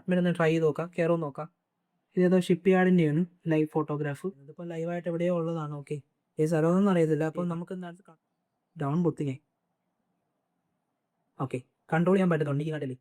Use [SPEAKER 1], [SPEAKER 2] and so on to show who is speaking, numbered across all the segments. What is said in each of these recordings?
[SPEAKER 1] Admin ഒന്ന് try ചെയ്ത് നോക്കാം, കയറോ നോക്കാം. ഇതേതോ ഷിപ്പ് യാർഡിൻ്റെയാണ് ലൈവ് ഫോട്ടോഗ്രാഫ്. ഇതിപ്പോൾ ലൈവായിട്ട് എവിടെയോ ഉള്ളതാണ്. ഓക്കെ, ഈ സ്ഥലമൊന്നും അറിയത്തില്ല. അപ്പോൾ നമുക്ക് എന്താണ് ഡൗൺ പൊത്തിങ്ങേ. ഓക്കെ, കൺട്രോൾ ചെയ്യാൻ പറ്റുന്നുണ്ട് ഈ കടലിൽ.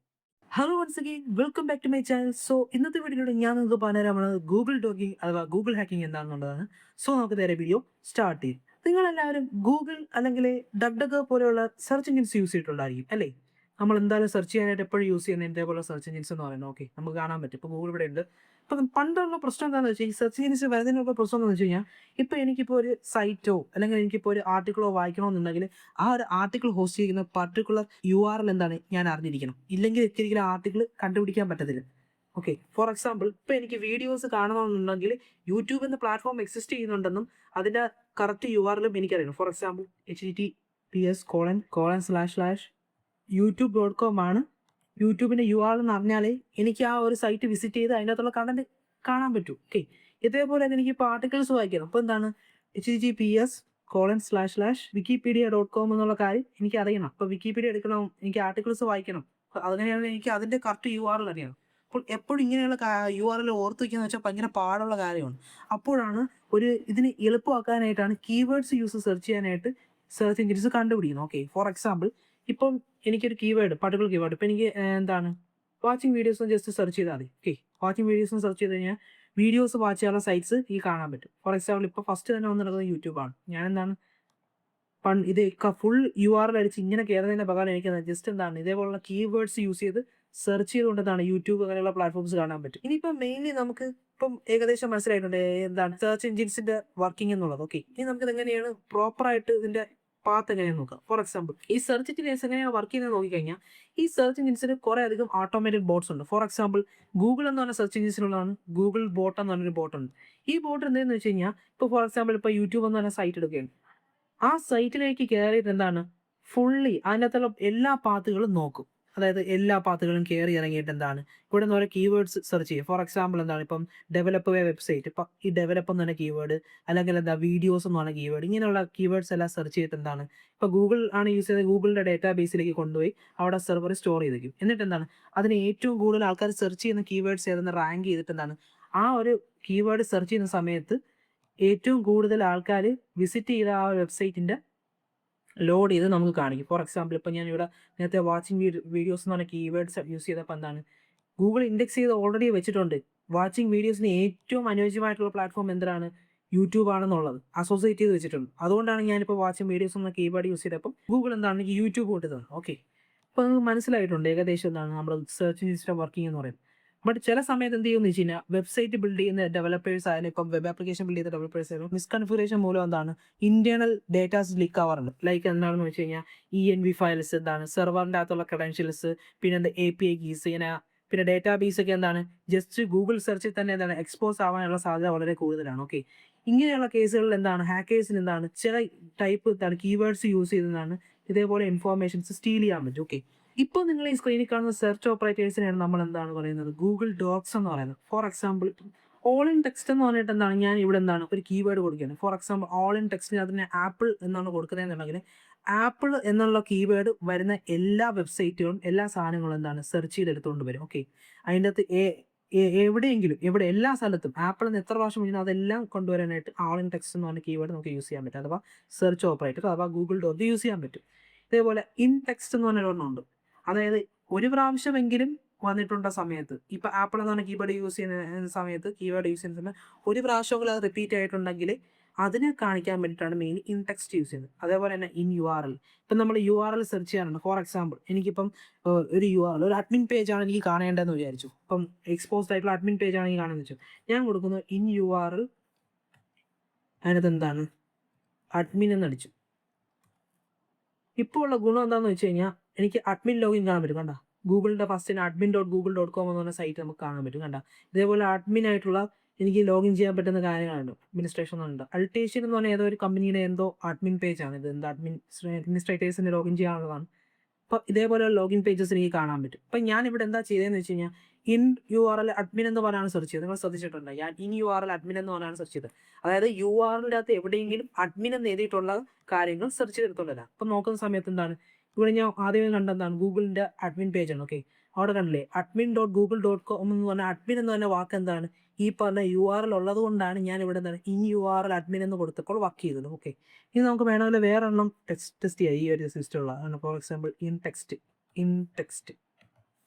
[SPEAKER 1] Hello once again, welcome back to my channel. So ഇന്നത്തെ വീഡിയോയിലൂടെ ഞാൻ നിങ്ങൾക്ക് പറഞ്ഞുതരാൻ ഗൂഗിൾ ഡോക്കിംഗ് അഥവാ ഗൂഗിൾ ഹാക്കിംഗ് എന്താണെന്നുള്ളതാണ്. സോ നമുക്ക് നേരെ വീഡിയോ സ്റ്റാർട്ട് ചെയ്യും. നിങ്ങളെല്ലാവരും ഗൂഗിൾ അല്ലെങ്കിൽ ഡക്ക് ഡക്ക് പോലെയുള്ള സെർച്ച് എഞ്ചിൻസ് യൂസ് ചെയ്തിട്ടുണ്ടായിരിക്കും അല്ലേ? നമ്മൾ എന്തായാലും സെർച്ച് ചെയ്യാനായിട്ട് എപ്പോഴും യൂസ് ചെയ്യുന്ന ഇതേപോലെ സെർച്ച് എഞ്ചിൻസ് എന്ന് പറയുന്നത്. ഓക്കെ, നമുക്ക് കാണാൻ പറ്റും. ഇപ്പോൾ ഗൂഗിൾ ഇവിടെ ഉണ്ട്. ഇപ്പം പണ്ടുള്ള പ്രശ്നം എന്താണെന്ന് വെച്ചാൽ ഈ സെർച്ച് എഞ്ചിൻസ് വരുന്നതിനുള്ള പ്രശ്നം എന്താണെന്ന് വെച്ച് കഴിഞ്ഞാൽ, ഇപ്പോൾ എനിക്കിപ്പോൾ ഒരു സൈറ്റോ അല്ലെങ്കിൽ എനിക്കിപ്പോൾ ഒരു ആർട്ടിക്കിളോ വായിക്കണമെന്നുണ്ടെങ്കിൽ ആ ഒരു ആർട്ടിക്കിൾ ഹോസ്റ്റ് ചെയ്യുന്ന പർട്ടിക്കുലർ URL എന്താണ് ഞാൻ അറിഞ്ഞിരിക്കണം. ഇല്ലെങ്കിൽ ഒരിക്കലും ആർട്ടിക്കിൾ കണ്ടുപിടിക്കാൻ പറ്റത്തില്ല. ഓക്കെ, ഫോർ എക്സാമ്പിൾ ഇപ്പോൾ എനിക്ക് വീഡിയോസ് കാണണമെന്നുണ്ടെങ്കിൽ യൂട്യൂബ് എന്ന പ്ലാറ്റ്ഫോം എക്സിസ്റ്റ് ചെയ്യുന്നുണ്ടെന്നും അതിൻ്റെ കറക്റ്റ് URLും എനിക്കറിയണം. ഫോർ എക്സാമ്പിൾ https://youtube.com ആണ് യൂട്യൂബിൻ്റെ URL എന്ന് അറിഞ്ഞാലേ എനിക്ക് ആ ഒരു സൈറ്റ് വിസിറ്റ് ചെയ്ത് അതിൻ്റെ അകത്തുള്ള കണ്ടന്റ് കാണാൻ പറ്റൂ. ഓക്കെ, ഇതേപോലെ തന്നെ എനിക്ക് ഇപ്പോൾ ആർട്ടിക്കിൾസ് വായിക്കണം. അപ്പോൾ എന്താണ് https://wikipedia.com എന്നുള്ള കാര്യം എനിക്ക് അറിയണം. അപ്പോൾ വിക്കിപീഡിയ എടുക്കണം, എനിക്ക് ആർട്ടിക്കിൾസ് വായിക്കണം. അങ്ങനെയാണ് എനിക്ക് അതിൻ്റെ കറക്റ്റ് URL അറിയണം. അപ്പോൾ എപ്പോഴും ഇങ്ങനെയുള്ള URL ഓർത്ത് വയ്ക്കുക എന്ന് വെച്ചാൽ ഭയങ്കര പാടുള്ള കാര്യമാണ്. അപ്പോഴാണ് ഇതിന് എളുപ്പമാക്കാനായിട്ടാണ് കീവേഡ്സ് സെർച്ച് ചെയ്യാനായിട്ട് സെർച്ച് എഞ്ചിൻസ് കണ്ടുപിടിക്കുന്നത്. ഓക്കെ, ഫോർ എക്സാമ്പിൾ ഇപ്പം എനിക്കൊരു പർട്ടിക്കുലർ കീവേഡ് ഇപ്പം എനിക്ക് എന്താണ് വാച്ചിങ് വീഡിയോസ് ജസ്റ്റ് സെർച്ച് ചെയ്താൽ മതി. ഓക്കെ, വാച്ചിങ് വീഡിയോസ് സെർച്ച് ചെയ്ത് കഴിഞ്ഞാൽ വീഡിയോസ് വാച്ച് ചെയ്യാനുള്ള സൈറ്റ്സ് ഈ കാണാൻ പറ്റും. ഫോർ എക്സാമ്പിൾ ഇപ്പോൾ ഫസ്റ്റ് തന്നെ വന്ന് നടക്കുന്നത് യൂട്യൂബാണ്. ഞാൻ എന്താണ് ഇത് ഫുൾ URL അടിച്ച് ഇങ്ങനെ കയറുന്നതിൻ്റെ പകരം എനിക്ക് ജസ്റ്റ് എന്താണ് ഇതേപോലുള്ള കീവേഡ്സ് യൂസ് ചെയ്ത് സെർച്ച് ചെയ്തുകൊണ്ടാണ് യൂട്യൂബ് അങ്ങനെയുള്ള പ്ലാറ്റ്ഫോംസ് കാണാൻ പറ്റും. ഇനിയിപ്പം മെയിൻലി നമുക്ക് ഇപ്പം ഏകദേശം മനസ്സിലായിട്ടുണ്ട് എന്താണ് സെർച്ച് എഞ്ചിൻസിന്റെ വർക്കിംഗ് എന്നുള്ളത്. ഓക്കെ, ഇനി നമുക്കിത് എങ്ങനെയാണ് പ്രോപ്പറായിട്ട് ഇതിന്റെ പാത്ത് എങ്ങനെയാണെന്ന് നോക്കാം. ഫോർ എക്സാമ്പിൾ ഈ സെർച്ച് എഞ്ചിൻസ് എങ്ങനെയാണ് വർക്ക് ചെയ്യുന്നത് നോക്കിക്കഴിഞ്ഞാൽ ഈ സെർച്ച് എഞ്ചിൻസിന് കുറേ അധികം ഓട്ടോമേറ്റഡ് ബോട്ട്സ് ഉണ്ട്. ഫോർ എക്സാമ്പിൾ ഗൂഗിൾ എന്ന് പറഞ്ഞ സെർച്ച് എഞ്ചിൻസിനുള്ളതാണ് ഗൂഗിൾ ബോട്ട് എന്ന് പറഞ്ഞൊരു ബോട്ടുണ്ട്. ഈ ബോട്ട് എന്താണെന്ന് വെച്ച് കഴിഞ്ഞാൽ ഇപ്പോൾ ഫോർ എക്സാമ്പിൾ ഇപ്പോൾ യൂട്യൂബ് എന്ന് പറഞ്ഞ സൈറ്റ് എടുക്കുകയാണ്. ആ സൈറ്റിലേക്ക് കയറിയിട്ട് എന്താണ് ഫുള്ളി അതിനകത്തുള്ള എല്ലാ പാത്തുകളും നോക്കും. അതായത് എല്ലാ പാത്തുകളും കയറി ഇറങ്ങിയിട്ട് എന്താണ് ഇവിടെ നിന്ന് ഓരോ കീവേഡ്സ് സെർച്ച് ചെയ്യും. ഫോർ എക്സാമ്പിൾ എന്താണ് ഇപ്പം ഡെവലപ്പ് വെബ്സൈറ്റ്, ഇപ്പം ഈ ഡെവലപ്പ് എന്ന് പറഞ്ഞ കീവേഡ് അല്ലെങ്കിൽ എന്താ വീഡിയോസ് എന്ന് പറഞ്ഞ കീവേഡ്, ഇങ്ങനെയുള്ള കീവേഡ്സ് എല്ലാം സെർച്ച് ചെയ്തിട്ട് എന്താണ് ഇപ്പോൾ ഗൂഗിൾ ആണ് യൂസ് ചെയ്ത് ഗൂഗിളിൻ്റെ ഡേറ്റാ ബേസിലേക്ക് കൊണ്ടുപോയി അവിടെ സെർവർ സ്റ്റോർ ചെയ്ത് വയ്ക്കും. എന്നിട്ട് എന്താണ് അതിന് ഏറ്റവും കൂടുതൽ ആൾക്കാർ സെർച്ച് ചെയ്യുന്ന കീവേഡ്സ് ഏതെന്ന് റാങ്ക് ചെയ്തിട്ട് എന്താണ് ആ ഒരു കീവേഡ് സെർച്ച് ചെയ്യുന്ന സമയത്ത് ഏറ്റവും കൂടുതൽ ആൾക്കാർ വിസിറ്റ് ചെയ്ത ആ വെബ്സൈറ്റിൻ്റെ ലോഡ് ചെയ്ത് നമുക്ക് കാണിക്കും. ഫോർ എക്സാമ്പിൾ ഇപ്പോൾ ഞാൻ ഇവിടെ നേരത്തെ വാച്ചിങ് വീഡിയോസ് എന്ന് പറഞ്ഞ കീവേഡ്സ് യൂസ് ചെയ്തപ്പോൾ എന്താണ് ഗൂഗിൾ ഇൻഡെക്സ് ചെയ്ത് ഓൾറെഡി വെച്ചിട്ടുണ്ട്. വാച്ചിങ് വീഡിയോസിന് ഏറ്റവും അനുയോജ്യമായിട്ടുള്ള പ്ലാറ്റ്ഫോം എന്താണ് യൂട്യൂബ് ആണെന്നുള്ളത് അസോസിയേറ്റ് ചെയ്ത് വെച്ചിട്ടുണ്ട്. അതുകൊണ്ടാണ് ഞാനിപ്പോൾ വാച്ചിങ് വീഡിയോസ് എന്ന കീവേഡ് യൂസ് ചെയ്തപ്പോൾ ഗൂഗിൾ എന്താണ് എനിക്ക് യൂട്യൂബ് കൊണ്ടുതന്നത്. ഓക്കെ, അപ്പോൾ നിങ്ങൾക്ക് മനസ്സിലായിട്ടുണ്ട് ഏകദേശം എന്താണ് നമ്മൾ സെർച്ച് സിസ്റ്റം വർക്കിംഗ് എന്ന് പറയുന്നത്. ബട്ട് ചില സമയത്ത് എന്ത് ചെയ്യുമെന്ന് വെച്ച് കഴിഞ്ഞാൽ വെബ്സൈറ്റ് ബിൽഡ് ചെയ്യുന്ന ഡെവലപ്പേഴ്സ് ആയാലും ഇപ്പം വെബ് ആപ്ലിക്കേഷൻ ബിൽഡ് ചെയ്യുന്ന ഡെവലപ്പേഴ്സ് ആയാലും മിസ്കൺഫിഗറേഷൻ മൂലം എന്താണ് ഇന്റേണൽ ഡേറ്റാസ് ലീക്ക് ആവാറുണ്ട്. ലൈക്ക് എന്താണെന്ന് വെച്ച് കഴിഞ്ഞാൽ ENV ഫയൽസ് എന്താണ് സെർവറിൻ്റെ അകത്തുള്ള ക്രെഡൻഷ്യൽസ്, പിന്നെ എന്താ API കീസ്, ഇങ്ങനെ പിന്നെ ഡേറ്റാ ബേസ് ഒക്കെ എന്താണ് ജസ്റ്റ് ഗൂഗിൾ സെർച്ചിൽ തന്നെ എന്താണ് എക്സ്പോസ് ആവാനുള്ള സാധ്യത വളരെ കൂടുതലാണ്. ഓക്കെ, ഇങ്ങനെയുള്ള കേസുകളിൽ എന്താണ് ഹാക്കേഴ്സിന് എന്താണ് ചില ടൈപ്പ് എന്താണ് കീവേഡ്സ് യൂസ് ചെയ്തതാണ് ഇതേപോലെ ഇൻഫോർമേഷൻസ് സ്റ്റീൽ ചെയ്യാൻ പറ്റും. ഓക്കെ, ഇപ്പോൾ നിങ്ങൾ ഈ സ്ക്രീനിൽ കാണുന്ന സെർച്ച് ഓപ്പറേറ്റേഴ്സിനെയാണ് നമ്മൾ എന്താണ് പറയുന്നത് ഗൂഗിൾ ഡോക്സ് എന്ന് പറയുന്നത്. For example all in text എന്ന് പറഞ്ഞിട്ട് എന്താണ് ഞാൻ ഇവിടെ എന്താണ് ഒരു കീവേഡ് കൊടുക്കുകയാണ്. ഫോർ എക്സാമ്പിൾ ഓൾ ഇൻ ടെക്സ്റ്റിന് അതിന് ആപ്പിൾ എന്നാണ് കൊടുക്കുന്നതെന്നുണ്ടെങ്കിൽ ആപ്പിൾ എന്നുള്ള കീവേഡ് വരുന്ന എല്ലാ വെബ്സൈറ്റുകളും എല്ലാ സാധനങ്ങളും എന്താണ് സെർച്ച് ചെയ്തെടുത്തുകൊണ്ട് വരും. ഓക്കെ, അതിൻ്റെ അകത്ത് എവിടെയെങ്കിലും എല്ലാ സ്ഥലത്തും ആപ്പിൾ എന്ന് എത്ര പ്രാവശ്യം വിളിക്കുന്നു അതെല്ലാം കൊണ്ടുവരാനായിട്ട് ഓൾ ഇൻ ടെക്സ്റ്റ് എന്ന് പറഞ്ഞ കീവേഡ് നമുക്ക് യൂസ് ചെയ്യാൻ പറ്റും. അഥവാ സെർച്ച് ഓപ്പറേറ്റർ അഥവാ ഗൂഗിൾ ഡോക്ക് യൂസ് ചെയ്യാൻ പറ്റും. ഇതേപോലെ ഇൻ ടെക്സ്റ്റ് എന്ന് പറഞ്ഞൊരെണ്ണമുണ്ട്. അതായത് ഒരു പ്രാവശ്യമെങ്കിലും വന്നിട്ടുള്ള സമയത്ത് ഇപ്പം ആപ്പിൾ എന്ന് പറഞ്ഞ കീബോർഡ് യൂസ് ചെയ്യുന്ന സമയത്ത് ഒരു പ്രാവശ്യമെങ്കിലും അത് റിപ്പീറ്റ് ആയിട്ടുണ്ടെങ്കിൽ അതിനെ കാണിക്കാൻ വേണ്ടിയിട്ടാണ് മെയിൻ ഇൻ ടെക്സ്റ്റ് യൂസ് ചെയ്യുന്നത്. അതേപോലെ തന്നെ ഇൻ URL ഇപ്പം നമ്മൾ URL സെർച്ച് ചെയ്യാനുണ്ട്. ഫോർ എക്സാമ്പിൾ എനിക്കിപ്പം ഒരു URL ഒരു അഡ്മിൻ പേജാണ് എനിക്ക് കാണേണ്ടതെന്ന് വിചാരിച്ചു. ഇപ്പം എക്സ്പോസ്ഡ് ആയിട്ടുള്ള അഡ്മിൻ പേജാണ് എനിക്ക് കാണുന്നത് വെച്ചു ഞാൻ കൊടുക്കുന്നത് ഇൻ URL അതിനകത്ത് എന്താണ് അഡ്മിൻ എന്നടിച്ചു. ഇപ്പോൾ ഉള്ള ഗുണം എന്താണെന്ന് വെച്ച് കഴിഞ്ഞാൽ എനിക്ക് അഡ്മിൻ ലോഗിൻ കാണാൻ പറ്റും. കണ്ട ഗൂഗിളിൻ്റെ ഫസ്റ്റിന് admin.google.com എന്ന് പറഞ്ഞ സൈറ്റ് നമുക്ക് കാണാൻ പറ്റും. കണ്ട ഇതേപോലെ അഡ്മിൻ ആയിട്ടുള്ള എനിക്ക് ലോഗിൻ ചെയ്യാൻ പറ്റുന്ന കാര്യങ്ങളുണ്ട്. അഡ്മിനിസ്ട്രേഷൻ ഉണ്ട്. അൾട്ടേഷ്യൻ എന്ന് പറഞ്ഞാൽ ഏതോ ഒരു കമ്പനിയുടെ എന്തോ അഡ്മിൻ പേജാണ് ഇത്. എന്താ അഡ്മിനിസ്ട്രേറ്റേഴ്സിന് ലോഗിൻ ചെയ്യാനുള്ളതാണ്. അപ്പോൾ ഇതേപോലെ ലോഗിൻ പേജസ് എനിക്ക് കാണാൻ പറ്റും. അപ്പം ഞാനിവിടെ എന്താ ചെയ്തതെന്ന് വെച്ച് കഴിഞ്ഞാൽ ഇൻ URL അഡ്മിൻ എന്ന് പറഞ്ഞാണ് സെർച്ച് ചെയ്തത്. നിങ്ങൾ ശ്രദ്ധിച്ചിട്ടുണ്ട് ഞാൻ ഇൻ URL അഡ്മിൻ എന്ന് പറഞ്ഞാണ് സെർച്ച് ചെയ്തത്. അതായത് URLിൻ്റെ അകത്ത് എവിടെയെങ്കിലും അഡ്മിൻ എന്ന് എഴുതിയിട്ടുള്ള കാര്യങ്ങൾ സെർച്ച് ചെയ്തെടുത്തോണ്ടല്ല. അപ്പം നോക്കുന്ന സമയത്ത് എന്താണ് ഇവിടെ ഞാൻ ആദ്യമേ കണ്ടെന്താണ് ഗൂഗിളിൻ്റെ അഡ്മിൻ പേജാണ്. ഓക്കെ, അവിടെ കണ്ടില്ലേ admin.google.com എന്ന് പറഞ്ഞാൽ അഡ്മിൻ എന്ന് പറഞ്ഞ വാക്ക് എന്താണ്, ഈ പറഞ്ഞ URL ഉള്ളത് കൊണ്ടാണ് ഞാൻ ഇവിടെ എന്താണ് ഈ URL അഡ്മിൻ എന്ന് കൊടുത്തപ്പോൾ വർക്ക് ചെയ്തത്. ഓക്കെ, ഇനി നമുക്ക് വേണമെങ്കിൽ വേറെ എണ്ണം ടെസ്റ്റ് ചെയ്യാം ഈ ഒരു സിസ്റ്റം ഉള്ള. ഫോർ എക്സാമ്പിൾ ഇൻടെക്സ്റ്റ്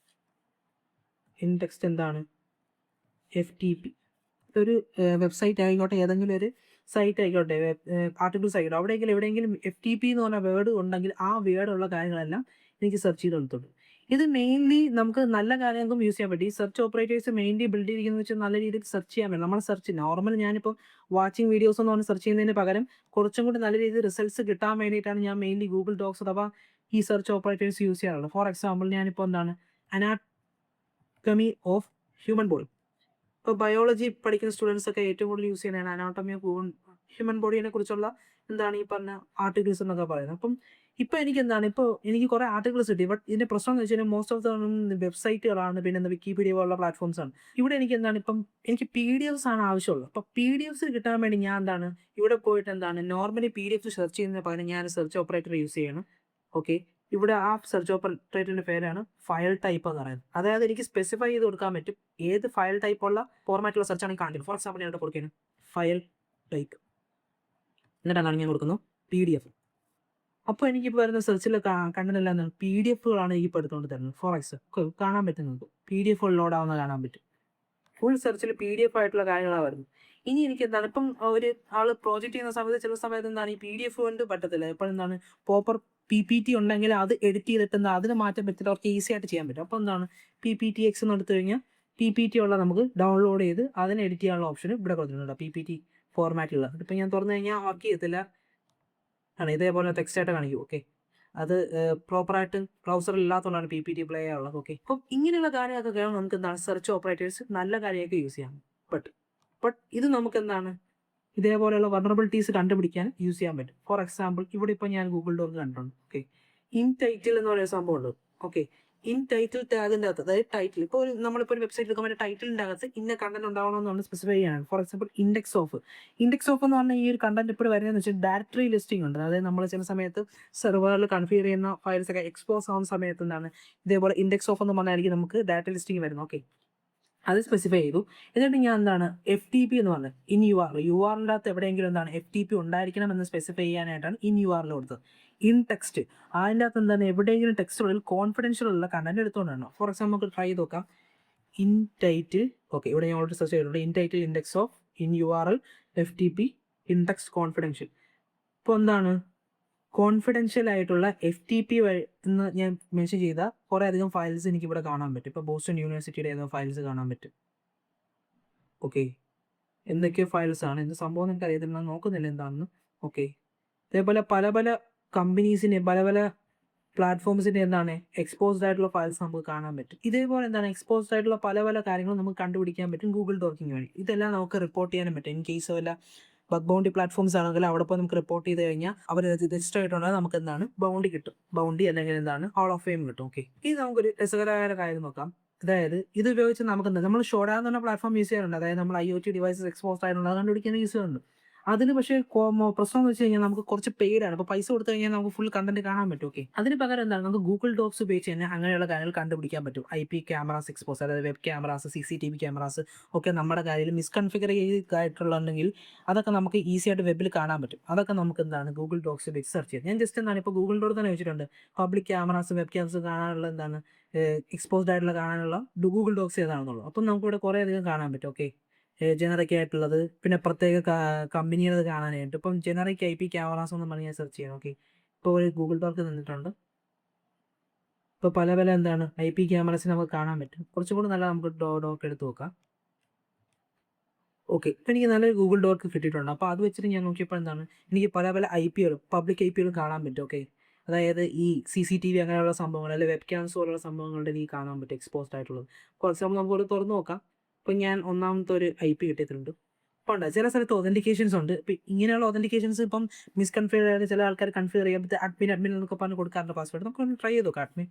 [SPEAKER 1] എന്താണ് FTP. ഒരു വെബ്സൈറ്റ് ആയിക്കോട്ടെ, ഏതെങ്കിലും ഒരു സൈറ്റ് ആയിക്കോട്ടെ, ആർട്ടിക്കിൾസ് ആയിക്കോട്ടെ, അവിടെയെങ്കിലും എവിടെയെങ്കിലും FTP എന്ന് പറഞ്ഞ വേർഡ് ഉണ്ടെങ്കിൽ ആ വേർഡുള്ള കാര്യങ്ങളെല്ലാം എനിക്ക് സെർച്ച് ചെയ്ത് എടുത്തുള്ളൂ. ഇത് മെയിൻലി നമുക്ക് നല്ല കാര്യങ്ങൾക്കും യൂസ് ചെയ്യാൻ പറ്റും. ഈ സെർച്ച് ഓപ്പറേറ്റേഴ്സ് മെയിൻലി ബിൽഡ് ചെയ്തിരിക്കുന്നത് വെച്ചാൽ നല്ല രീതിയിൽ സെർച്ച് ചെയ്യാൻ പറ്റും. നമ്മൾ സെർച്ച് നോർമൽ ഞാനിപ്പോൾ വാച്ചിങ് വീഡിയോസ് എന്ന് പറഞ്ഞ് സെർച്ച് ചെയ്യുന്നതിന് പകരം കുറച്ചും കൂടി നല്ല രീതിയിൽ റിസൾട്ട്സ് കിട്ടാൻ വേണ്ടിയിട്ടാണ് ഞാൻ മെയിൻലി ഗൂഗിൾ ഡോക്സ് അഥവാ ഈ സെർച്ച് ഓപ്പറേറ്റേഴ്സ് യൂസ് ചെയ്യാറുള്ളത്. ഫോർ എക്സാമ്പിൾ ഞാനിപ്പോൾ എന്താണ് അനാട്ടമി ഓഫ് ഹ്യൂമൻ ബോഡി, ഇപ്പോൾ ബയോളജി പഠിക്കുന്ന സ്റ്റുഡൻസ് ഒക്കെ ഏറ്റവും കൂടുതൽ യൂസ് ചെയ്യുന്നതാണ് അനാട്ടമി ഓഫ് ഹ്യൂമൻ ബോഡിയെ കുറിച്ചുള്ള എന്താണ് ഈ പറഞ്ഞ ആർട്ടിക്കിൾസ് എന്നൊക്കെ പറയുന്നത്. അപ്പം ഇപ്പോൾ എനിക്ക് കുറേ ആർട്ടിക്കിൾസ് കിട്ടി. ബട്ട് ഇതിൻ്റെ പ്രശ്നം എന്ന് വെച്ച് കഴിഞ്ഞാൽ മോസ്റ്റ് ഓഫ് ദ വെബ്സൈറ്റുകളാണ്, പിന്നെ വിക്കിപീഡിയ പോലുള്ള പ്ലാറ്റ്ഫോംസ് ആണ്. ഇവിടെ എനിക്ക് PDFs ആണ് ആവശ്യമുള്ളത്. അപ്പോൾ PDFs കിട്ടാൻ വേണ്ടി ഞാൻ ഇവിടെ പോയിട്ട് നോർമലി PDF സെർച്ച് ചെയ്യുന്നതിന് പകരം ഞാൻ സെർച്ച് ഓപ്പറേറ്റർ യൂസ് ചെയ്യണം. ഓക്കെ, ഇവിടെ ആ സെർച്ച് ഓപ്പറേറ്ററിൻ്റെ പേരാണ് ഫയൽ ടൈപ്പ് എന്ന് പറയുന്നത്. അതായത് എനിക്ക് സ്പെസിഫൈ ചെയ്ത് കൊടുക്കാൻ പറ്റും ഏത് ഫയൽ ടൈപ്പുള്ള ഫോർമാറ്റുള്ള സെർച്ച് ആണെങ്കിൽ കാണിക്കും. ഫോർ എക്സാമ്പിൾ ഞാൻ ഇവിടെ കൊടുക്കുകയാണ് ഫയൽ ടൈപ്പ്, എന്നിട്ടാണ് ഞാൻ കൊടുക്കുന്നു PDF. അപ്പോൾ എനിക്കിപ്പോൾ വരുന്ന സെർച്ചിൽ കണ്ടതെല്ലാം PDFകളാണ് എനിക്ക് ഇപ്പോൾ എടുത്തുകൊണ്ട് തരുന്നത്. ഫോർ എക്സാമ്പിൾ കാണാൻ പറ്റുന്നത് PDF ലോഡ് ആവുന്ന കാണാൻ പറ്റും. ഫുൾ സെർച്ചിൽ PDF ആയിട്ടുള്ള കാര്യങ്ങളാണ് വരുന്നത്. ഇനി എനിക്ക് ഇപ്പം ഒരു ആൾ പ്രോജക്റ്റ് ചെയ്യുന്ന സമയത്ത് ചില സമയത്ത് ഈ PDF കൊണ്ട് പറ്റത്തില്ല. ഇപ്പോൾ പ്രോപ്പർ PPT ഉണ്ടെങ്കിൽ അത് എഡിറ്റ് ചെയ്തിട്ട് അതിന് മാറ്റം പറ്റില്ല, അവർക്ക് ഈസി ആയിട്ട് ചെയ്യാൻ പറ്റും. അപ്പോൾ PPTX എന്ന് എടുത്തു കഴിഞ്ഞാൽ PPT ഉള്ള നമുക്ക് ഡൗൺലോഡ് ചെയ്ത് അതിന് എഡിറ്റ് ചെയ്യാനുള്ള ഓപ്ഷൻ ഇവിടെ കൊടുത്തിട്ടുണ്ട്. PPT ഫോർമാറ്റുള്ള ഇപ്പം ഞാൻ തുറന്നു കഴിഞ്ഞാൽ വർക്ക് ചെയ്യത്തില്ല, ഇതേപോലെ ടെക്സ്റ്റ് ആയിട്ട് കാണിക്കും. ഓക്കെ, അത് പ്രോപ്പറായിട്ട് ബ്രൗസറിൽ ഇല്ലാത്തതുകൊണ്ടാണ് PPT പ്ലേ ചെയ്യാറുള്ളത്. ഓക്കെ, അപ്പം ഇങ്ങനെയുള്ള കാര്യങ്ങളൊക്കെ നമുക്ക് സെർച്ച് ഓപ്പറേറ്റേഴ്സ് നല്ല കാര്യമൊക്കെ യൂസ് ചെയ്യാം. ബട്ട് ഇത് നമുക്ക് ഇതേപോലെയുള്ള വൾനറബിലിറ്റീസ് കണ്ടുപിടിക്കാൻ യൂസ് ചെയ്യാൻ പറ്റും. ഫോർ എക്സാമ്പിൾ ഇവിടെ ഇപ്പോൾ ഞാൻ ഗൂഗിൾ ഡോക്ക് കണ്ടിട്ടുണ്ട്. ഓക്കെ, ഇൻ ടൈറ്റിൽ എന്ന് പറയുന്ന സംഭവം ഉണ്ട്. ഓക്കെ, ഇൻ ടൈറ്റിൽ ടാഗിൻ്റെ അകത്ത്, അതായത് ടൈറ്റിൽ ഇപ്പോൾ നമ്മളിപ്പോൾ ഒരു വെബ്സൈറ്റ് എടുക്കുമ്പോൾ ടൈറ്റിലിൻ്റെ അകത്ത് ഇന്ന കണ്ടന്റ് ഉണ്ടാവണമെന്നാണ് സ്പെസിഫൈ ചെയ്യാണ്. ഫോർ എക്സാമ്പിൾ ഇൻഡെക്സ് ഓഫ് എന്ന് പറഞ്ഞാൽ ഈ ഒരു കണ്ടന്റ് ഇപ്പോൾ വരുന്നതെന്ന് വെച്ചാൽ ഡയറക്ടറി ലിസ്റ്റിംഗ് ഉണ്ട്. അതായത് നമ്മൾ ചില സമയത്ത് സെർവറിൽ കൺഫിഗർ ചെയ്യുന്ന ഫയൽസ് ഒക്കെ എക്സ്പോസ് ആവുന്ന സമയത്ത് ഇതേപോലെ ഇൻഡെക്സ് ഓഫ് എന്ന് പറഞ്ഞായിരിക്കും നമുക്ക് ഡയറക്ടറി ലിസ്റ്റിംഗ് വരുന്നത്. ഓക്കെ, അത് സ്പെസിഫൈ ചെയ്തു. എന്നിട്ട് ഞാൻ FTP എന്ന് പറഞ്ഞത് ഇൻ URLിൻ്റെ അകത്ത് എവിടെയെങ്കിലും FTP ഉണ്ടായിരിക്കണം എന്ന് സ്പെസിഫൈ ചെയ്യാനായിട്ടാണ് ഇൻ URL കൊടുത്തത്. ഇൻ ടെക്സ്റ്റ് അതിൻ്റെ അകത്ത് എവിടെയെങ്കിലും ടെക്സ്റ്റുകളിൽ കോൺഫിഡൻഷ്യൽ ഉള്ള കണ്ടന്റ് എടുത്തുകൊണ്ടാണ്. ഫോർ എക്സാമ്പിൾ നമുക്ക് ട്രൈ ചെയ്ത് നോക്കാം. ഇൻ ടൈറ്റിൽ, ഓക്കെ, ഇവിടെ ഞാൻ ഓൾറെഡി സെർച്ച് ചെയ്തിട്ടുണ്ട്. In title index of in URL FTP index confidential. ഇപ്പോൾ കോൺഫിഡൻഷ്യൽ ആയിട്ടുള്ള FTP എന്ന് ഞാൻ മെൻഷൻ ചെയ്ത കുറേ അധികം ഫയൽസ് എനിക്ക് ഇവിടെ കാണാൻ പറ്റും. ഇപ്പോൾ ബോസ്റ്റൺ യൂണിവേഴ്സിറ്റിയുടെ ഏതോ ഫയൽസ് കാണാൻ പറ്റും. ഓക്കെ, എന്തൊക്കെയോ ഫയൽസ് ആണ്, എന്ത് സംഭവം എനിക്ക് അറിയത്തില്ല, ഞാൻ നോക്കുന്നില്ല എന്താണെന്ന്. ഓക്കെ, അതേപോലെ പല പല കമ്പനീസിൻ്റെ പല പ്ലാറ്റ്ഫോംസിൻ്റെ എക്സ്പോസ്ഡ് ആയിട്ടുള്ള ഫയൽസ് നമുക്ക് കാണാൻ പറ്റും. ഇതേപോലെ എക്സ്പോസ്ഡ് ആയിട്ടുള്ള പല കാര്യങ്ങളും നമുക്ക് കണ്ടുപിടിക്കാൻ പറ്റും ഗൂഗിൾ ഡോക്കിങ് വഴി. ഇതെല്ലാം നമുക്ക് റിപ്പോർട്ട് ചെയ്യാനും പറ്റും. ഇൻ കേസ് വല്ല ബഗ് ബൗണ്ടി പ്ലാറ്റ്ഫോംസ് ആണെങ്കിൽ അവിടെ പോയി നമുക്ക് റിപ്പോർട്ട് ചെയ്ത് കഴിഞ്ഞാൽ അവർ രജിസ്റ്റർ ആയിട്ടുണ്ടെങ്കിൽ നമുക്ക് ബൗണ്ടി കിട്ടും. ബൗണ്ടി അല്ലെങ്കിൽ ഹാൾ ഓഫ് ഫെയിം കിട്ടും. ഓക്കെ, ഇത് നമുക്കൊരു രസകരമായ കാര്യം നോക്കാം. അതായത് ഇത് ഉപയോഗിച്ച് നമ്മൾ ഷോഡാ എന്ന് പറഞ്ഞ പ്ലാറ്റ്ഫോം യൂസ് ചെയ്യാറുണ്ട്. അതായത് നമ്മൾ IoT ഡിവൈസസ് എക്സ്പോസ്ഡ് ആയിട്ടുള്ളത് കണ്ടുപിടിക്കാൻ യൂസ് ചെയ്യുന്നുണ്ട്. അതിന് പക്ഷേ പ്രശ്നം എന്ന് വെച്ച് കഴിഞ്ഞാൽ നമുക്ക് കുറച്ച് പെയ്ഡാണ്. അപ്പോൾ പൈസ കൊടുത്തു കഴിഞ്ഞാൽ നമുക്ക് ഫുൾ കണ്ടന്റ് കാണാൻ പറ്റും. ഓക്കെ, അതിന് പകരം നമുക്ക് ഗൂഗിൾ ഡോക്സ് ഉപയോഗിച്ച് കഴിഞ്ഞാൽ അങ്ങനെയുള്ള കാര്യങ്ങൾ കണ്ടുപിടിക്കാൻ പറ്റും. IP ക്യാമറാസ് എക്സ്പോസ്, അതായത് വെബ് ക്യാമറാസ്, CCTV ക്യാമറാസ് ഒക്കെ നമ്മുടെ കാര്യത്തിൽ മിസ്കൺഫിഗർ ചെയ്തിട്ടുണ്ടെങ്കിൽ അതൊക്കെ നമുക്ക് ഈസി ആയിട്ട് വെബിൽ കാണാൻ പറ്റും. അതൊക്കെ നമുക്ക് ഗൂഗിൾ ഡോക്സ് ഉപയോഗിച്ച് സെർച്ച് ചെയ്യാം. ഞാൻ ജസ്റ്റ് ഇപ്പോൾ ഗൂഗിൾ ഡോർ തന്നെ വെച്ചിട്ടുണ്ട് പബ്ലിക് ക്യാമറാസ്, വെബ് ക്യാമറാസ് കാണാനുള്ള എക്സ്പോസ്ഡ് ആയിട്ടുള്ള കാണാനുള്ള ഗൂഗിൾ ഡോക്സ് ഏതാണെന്നുള്ളത്. അപ്പം നമുക്കിവിടെ കുറേ അധികം കാണാൻ പറ്റും. ഓക്കെ, ജനറിക് ആയിട്ടുള്ളത്, പിന്നെ പ്രത്യേക കമ്പനികളത് കാണാനായിട്ട്. ഇപ്പം ജനറിക് IP ക്യാമറാസ് എന്ന് പറഞ്ഞ് ഞാൻ സെർച്ച് ചെയ്യാം. ഓക്കെ, ഇപ്പോൾ ഒരു ഗൂഗിൾ ഡോക്ക് തന്നിട്ടുണ്ട്. ഇപ്പോൾ പല IP ക്യാമറാസ് നമുക്ക് കാണാൻ പറ്റും. കുറച്ചും കൂടി നല്ല നമുക്ക് ഡോക്ക് എടുത്ത് നോക്കാം. ഓക്കെ, ഇപ്പം എനിക്ക് നല്ലൊരു ഗൂഗിൾ ഡോക്ക് കിട്ടിയിട്ടുണ്ട്. അപ്പോൾ അത് വെച്ചിട്ട് ഞാൻ നോക്കിയപ്പോൾ എനിക്ക് പല IP-കളും പബ്ലിക് IP-കളും കാണാൻ പറ്റും. ഓക്കെ, അതായത് ഈ CCTV അങ്ങനെയുള്ള സംഭവങ്ങൾ, അല്ലെങ്കിൽ വെബ് ക്യാംസ് പോലുള്ള സംഭവങ്ങളുടെ എനിക്ക് കാണാൻ പറ്റും എക്സ്പോസ്ഡ് ആയിട്ടുള്ളത്. ഫോർ എക്സാമ്പിൾ നമുക്കൊരു തുറന്ന് നോക്കാം. ഇപ്പം ഞാൻ ഒന്നാമത്തെ ഒരു IP കിട്ടിയിട്ടുണ്ട്. ഇപ്പോൾ ഉണ്ട് ചില സ്ഥലത്ത് ഒതൻറ്റിക്കേഷൻസ് ഉണ്ട്. ഇപ്പം ഇങ്ങനെയുള്ള ഒതൻറ്റിക്കേഷൻസ് ഇപ്പം മിസ്കൺഫിഗർ ആയത് ചില ആൾക്കാർ കൺഫിഗർ ചെയ്യാൻ പറ്റും. അഡ്മിൻ എന്നൊക്കെ പറഞ്ഞ് കൊടുക്കാറുണ്ട് പാസ്വേഡ്. നമുക്കൊന്ന് ട്രൈ ചെയ്ത് നോക്കാം.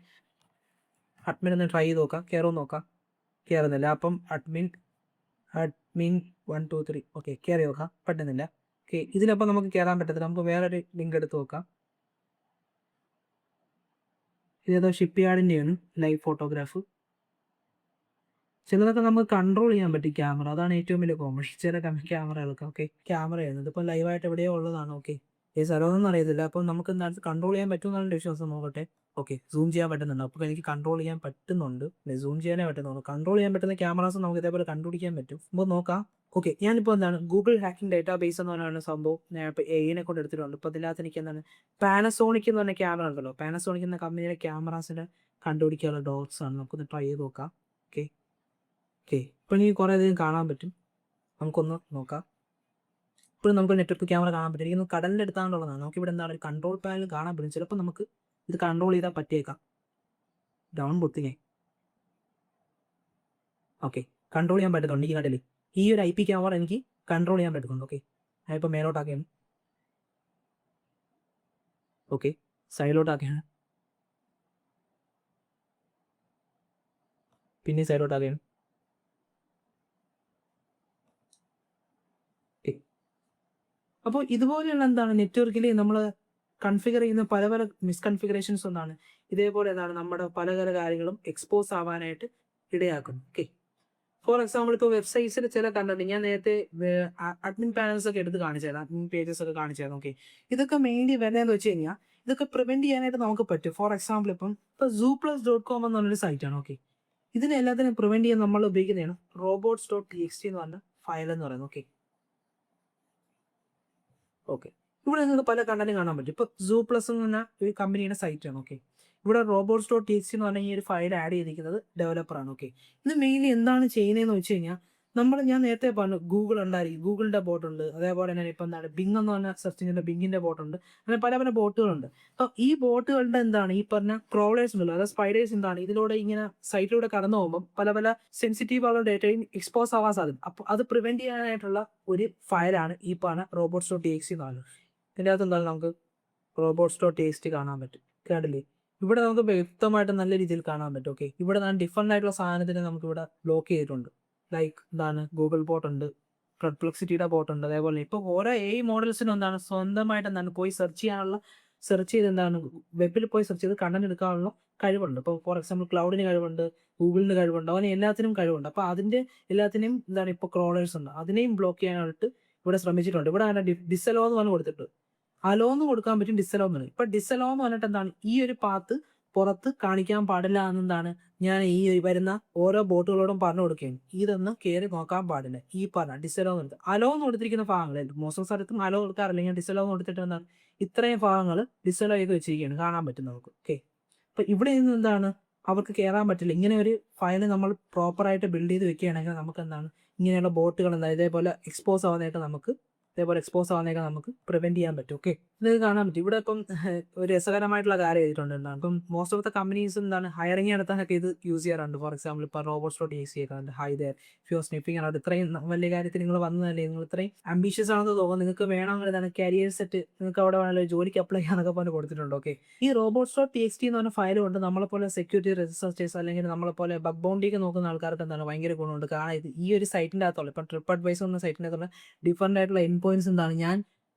[SPEAKER 1] അഡ്മിൻ ഒന്ന് ട്രൈ ചെയ്ത് നോക്കാം. കയറുമെന്ന് നോക്കാം. കയറുന്നില്ല. അപ്പം അഡ്മിൻ 1 2 3 ഓക്കെ, കയറി നോക്കാം. പറ്റുന്നില്ല. ഓക്കെ, ഇതിനപ്പം നമുക്ക് കയറാൻ പറ്റത്തില്ല. നമുക്ക് വേറൊരു ലിങ്ക് എടുത്ത് നോക്കാം. ഇതേതോ ഷിപ്പ് യാർഡിൻ്റെയാണ് ലൈവ് ഫോട്ടോഗ്രാഫ്. ചിലതൊക്കെ നമുക്ക് കൺട്രോൾ ചെയ്യാൻ പറ്റും ക്യാമറ. അതാണ് ഏറ്റവും വലിയ കോമൺ. ചില ക്യാമറകൾക്ക് ഓക്കെ ക്യാമറ ചെയ്യുന്നത് ഇപ്പം ലൈവായിട്ട് എവിടെയോ ഉള്ളതാണ്. ഓക്കെ ഈ സ്ഥലമൊന്നും അറിയത്തില്ല. അപ്പം നമുക്ക് എന്താണ് കൺട്രോൾ ചെയ്യാൻ പറ്റുമെന്നാണ് വിശ്വാസം. നോക്കട്ടെ. ഓക്കെ സൂം ചെയ്യാൻ പറ്റുന്നുണ്ട്. അപ്പോൾ എനിക്ക് കൺട്രോൾ ചെയ്യാൻ പറ്റുന്നുണ്ട്. സൂം ചെയ്യാനേ പറ്റുന്നുള്ളൂ. കൺട്രോൾ ചെയ്യാൻ പറ്റുന്ന ക്യാമറാസ് നമുക്ക് ഇതേപോലെ കണ്ടുപിടിക്കാൻ പറ്റും. അപ്പോൾ നോക്കാം. ഓക്കെ ഞാനിപ്പോൾ എന്താണ് ഗൂഗിൾ ഹാക്കിംഗ് ഡേറ്റാബേസ് എന്ന് പറയുന്ന സംഭവം ഞാൻ ഇപ്പോൾ എനെ കൊണ്ട് എടുത്തിട്ടുണ്ട്. ഇപ്പോൾ ഇതിനകത്ത് എനിക്ക് എന്താണ് പാനസോണിക് എന്ന് പറഞ്ഞ ക്യാമറ ഉണ്ടല്ലോ. പാനസോണിക് എന്ന കമ്പനിയുടെ ക്യാമറാസിൻ്റെ കണ്ടുപിടിക്കാനുള്ള ഡോട്ട്സ് ആണ്. നമുക്കൊന്ന് ട്രൈ ചെയ്ത് നോക്കാം. ഓക്കെ ഓക്കെ ഇപ്പോൾ എനിക്ക് കുറേ അധികം കാണാൻ പറ്റും. നമുക്കൊന്ന് നോക്കാം. ഇപ്പോഴും നമുക്ക് നെറ്റ്വർക്ക് ക്യാമറ കാണാൻ പറ്റും. എനിക്കൊന്ന് കടലിൻ്റെ അടുത്താണുള്ളതാണ്. നമുക്കിവിടെ എന്താണ് ഒരു കൺട്രോൾ പാനൽ കാണാൻ പറ്റും. ചിലപ്പോൾ നമുക്ക് ഇത് കൺട്രോൾ ചെയ്താൽ പറ്റിയേക്കാം. ഡൗൺ പൊത്തിങ്ങേ. ഓക്കെ കൺട്രോൾ ചെയ്യാൻ പറ്റുന്നുണ്ട്. ഈ കടലിൽ ഈ ഒരു IP ക്യാമറ എനിക്ക് കൺട്രോൾ ചെയ്യാൻ പറ്റുന്നുണ്ട്. ഓക്കെ ഞാനിപ്പോൾ മേലോട്ടാക്കുകയാണ്. ഓക്കെ സൈഡിലോട്ടാക്കുകയാണ്. പിന്നെ സൈഡിലോട്ടാക്കുകയാണ്. അപ്പോൾ ഇതുപോലെയുള്ള എന്താണ് നെറ്റ്വർക്കിൽ നമ്മൾ കൺഫിഗർ ചെയ്യുന്ന പല പല മിസ്കൺഫിഗറേഷൻസ് ഒന്നാണ് ഇതേപോലെ എന്താണ് നമ്മുടെ പല പല കാര്യങ്ങളും എക്സ്പോസ് ആവാനായിട്ട് ഇടയാക്കുന്നു. ഓക്കെ ഫോർ എക്സാമ്പിൾ ഇപ്പോൾ വെബ്സൈറ്റ്സിൽ ചില കണ്ടന്റ് ഞാൻ നേരത്തെ അഡ്മിൻ പാനൽസ് ഒക്കെ എടുത്ത് കാണിച്ചായിരുന്നു. അഡ്മിൻ പേജസ് ഒക്കെ കാണിച്ചായിരുന്നു. ഓക്കെ ഇതൊക്കെ മെയിൻലി വരുന്നതെന്ന് വെച്ച് കഴിഞ്ഞാൽ ഇതൊക്കെ പ്രിവെന്റ് ചെയ്യാനായിട്ട് നമുക്ക് പറ്റും. ഫോർ എക്സാമ്പിൾ ഇപ്പോൾ ZooPlus.com എന്ന് പറഞ്ഞൊരു സൈറ്റാണ്. ഓക്കെ ഇതിനെ എല്ലാത്തിനും പ്രിവെന്റ് ചെയ്യാൻ നമ്മൾ ഉപയോഗിക്കുന്നതാണ് robots.txt എന്ന് പറഞ്ഞ ഫയൽ എന്ന് പറയുന്നത്. ഓക്കെ ഓക്കെ ഇവിടെ നിങ്ങൾക്ക് പല കണ്ടന്റും കാണാൻ പറ്റും. ഇപ്പോൾ ZooPlus എന്ന് പറഞ്ഞ ഒരു കമ്പനിയുടെ സൈറ്റാണ്. ഓക്കെ ഇവിടെ robots.txt എന്ന് പറഞ്ഞ ഈ ഒരു ഫയൽ ആഡ് ചെയ്തിരിക്കുന്നത് ഡെവലപ്പറാണ്. ഓക്കെ ഇത് മെയിൻലി എന്താണ് ചെയ്യുന്നതെന്ന് വെച്ച് കഴിഞ്ഞാൽ ഞാൻ നേരത്തെ പറഞ്ഞു ഗൂഗിൾ ഉണ്ടായിരിക്കും. ഗൂഗിളിൻ്റെ ബോട്ട് ഉണ്ട്. അതേപോലെ തന്നെ ഇപ്പം എന്താണ് ബിങ് എന്ന് പറഞ്ഞ സെർച്ച് എഞ്ചിൻ്റെ ബിങ്ങിൻ്റെ ബോട്ടുണ്ട്. അങ്ങനെ പല പല ബോട്ടുകളുണ്ട്. അപ്പോൾ ഈ ബോട്ടുകളുടെ എന്താണ് ഈ പറഞ്ഞ ക്രോളേഴ്സ് ഉണ്ടല്ലോ, അതായത് സ്പൈഡേഴ്സ് എന്താണ് ഇതിലൂടെ ഇങ്ങനെ സൈറ്റിലൂടെ കടന്നു പോകുമ്പോൾ പല പല സെൻസിറ്റീവ് ആയുള്ള ഡേറ്റയും എക്സ്പോസ് ആവാൻ സാധ്യത. അപ്പോൾ അത് പ്രിവെന്റ് ചെയ്യാനായിട്ടുള്ള ഒരു ഫയലാണ് ഈ പറഞ്ഞ robots.txt എന്ന് പറയുന്നത്. ഇതിൻ്റെ അകത്ത് എന്താണ് നമുക്ക് robots.txt കാണാൻ പറ്റും. കേട്ടില്ലേ ഇവിടെ നമുക്ക് വ്യക്തമായിട്ട് നല്ല രീതിയിൽ കാണാൻ പറ്റും. ഓക്കെ ഇവിടെ ഞാൻ ഡിഫറെൻ്റ് ആയിട്ടുള്ള സാധനത്തിന് നമുക്ക് ഇവിടെ ബ്ലോക്ക് ചെയ്തിട്ടുണ്ട്. ലൈക്ക് എന്താണ് ഗൂഗിൾ ബോട്ട് ഉണ്ട്, പെർപ്ലക്സിറ്റിയുടെ ബോട്ട് ഉണ്ട്. അതേപോലെ ഇപ്പോൾ ഓരോ AI മോഡൽസിനും എന്താണ് സ്വന്തമായിട്ട് എന്താണ് പോയി സെർച്ച് ചെയ്ത് എന്താണ് വെബിൽ പോയി സെർച്ച് ചെയ്ത് കണ്ടന്റ് എടുക്കാനുള്ള കഴിവുണ്ട്. ഇപ്പോൾ ഫോർ എക്സാമ്പിൾ ക്ലൗഡിന് കഴിവുണ്ട്, ഗൂഗിളിന് കഴിവുണ്ട്, അവന് എല്ലാത്തിനും കഴിവുണ്ട്. അപ്പോൾ അതിൻ്റെ എല്ലാത്തിനെയും എന്താണ് ഇപ്പോൾ ക്രോളേഴ്സ് ഉണ്ട്, അതിനെയും ബ്ലോക്ക് ചെയ്യാനായിട്ട് ഇവിടെ ശ്രമിച്ചിട്ടുണ്ട്. ഇവിടെ അങ്ങനെ ഡിസലോ എന്ന് പറഞ്ഞ് കൊടുത്തിട്ട് അലോ എന്ന് കൊടുക്കാൻ പറ്റും, ഡിസലോ എന്ന് പറയും. ഇപ്പം ഡിസലോ എന്ന് പറഞ്ഞിട്ട് എന്താണ് ഈ ഒരു പാത്ത് പുറത്ത് കാണിക്കാൻ പാടില്ല എന്നെന്താണ് ഞാൻ ഈ വരുന്ന ഓരോ ബോട്ടുകളോടും പറഞ്ഞു കൊടുക്കുകയാണ്. ഇതൊന്നും കയറി നോക്കാൻ പാടില്ല. ഈ പറഞ്ഞ ഡിസലോ എന്ന് കൊടുത്ത് അലോ എന്ന് കൊടുത്തിരിക്കുന്ന ഭാഗങ്ങൾ മോശം സ്ഥലത്തും അലോ കൊടുക്കാറില്ല. ഞാൻ ഡിസലോ എന്ന് കൊടുത്തിട്ട് എന്താണ് ഇത്രയും ഭാഗങ്ങൾ ഡിസലോ ചെയ്ത് വെച്ചിരിക്കുകയാണ്, കാണാൻ പറ്റും നമുക്ക്. ഓക്കെ അപ്പം ഇവിടെ നിന്ന് എന്താണ് അവർക്ക് കയറാൻ പറ്റില്ല. ഇങ്ങനെ ഒരു ഫയൽ നമ്മൾ പ്രോപ്പറായിട്ട് ബിൽഡ് ചെയ്ത് വെക്കുകയാണെങ്കിൽ നമുക്ക് എന്താണ് ഇങ്ങനെയുള്ള ബോട്ടുകൾ എന്താ ഇതേപോലെ എക്സ്പോസ് ആവുന്നതൊക്കെ നമുക്ക് പ്രിവെന്റ് ചെയ്യാൻ പറ്റും. ഓക്കെ ഇത് കാണാൻ പറ്റും. ഇവിടെ ഇപ്പം ഒരു രസകരമായിട്ടുള്ള കാര്യം ചെയ്തിട്ടുണ്ട്. എന്താണ് ഇപ്പം മോസ്റ്റ് ഓഫ് ദ കമ്പനീസ് എന്താണ് ഹയറിംഗ് നടത്താനൊക്കെ ഇത് യൂസ് ചെയ്യാറുണ്ട്. ഫോർ എക്സാമ്പിൾ ഇപ്പോൾ robots.txt ഒക്കെ ഹൈ ദർ ഫ്യൂ സ്നിപ്പിംഗ് ആണ്. ഇത്രയും വലിയ കാര്യത്തിൽ നിങ്ങൾ വന്നതല്ലേ, നിങ്ങൾ ഇത്രയും അംബീഷ്യസ് ആണെന്ന് തോന്നുന്നു, നിങ്ങൾക്ക് വേണമെങ്കിൽ എന്താണ് കരിയർ സെറ്റ് നിങ്ങൾക്ക് അവിടെ വേണമെങ്കിൽ ജോലിക്ക് അപ്ലൈ ചെയ്യാനൊക്കെ പറഞ്ഞ് കൊടുത്തിട്ടുണ്ട്. ഓക്കെ ഈ robots.txt എന്ന് പറഞ്ഞ ഫയൽ കൊണ്ട് നമ്മളെപ്പോലെ സെക്യൂരിറ്റി റിസർച്ചേഴ്സ് അല്ലെങ്കിൽ നമ്മളെപ്പോലെ ബഗ് ബൗണ്ടിയൊക്കെ നോക്കുന്ന ആൾക്കാർക്ക് എന്താണ് ഭയങ്കര ഗുണമുണ്ട്. കാരണം ഇത് ഈ ഒരു സൈറ്റിൻ്റെ അകത്തുള്ള ഇപ്പം TripAdvisor എന്ന സൈറ്റിൻ്റെ അകത്തുള്ള ഡിഫറെൻ്റ് ആയിട്ടുള്ള എൻഡ് പോയിന്റ്സ് എന്താണ് ഞാൻ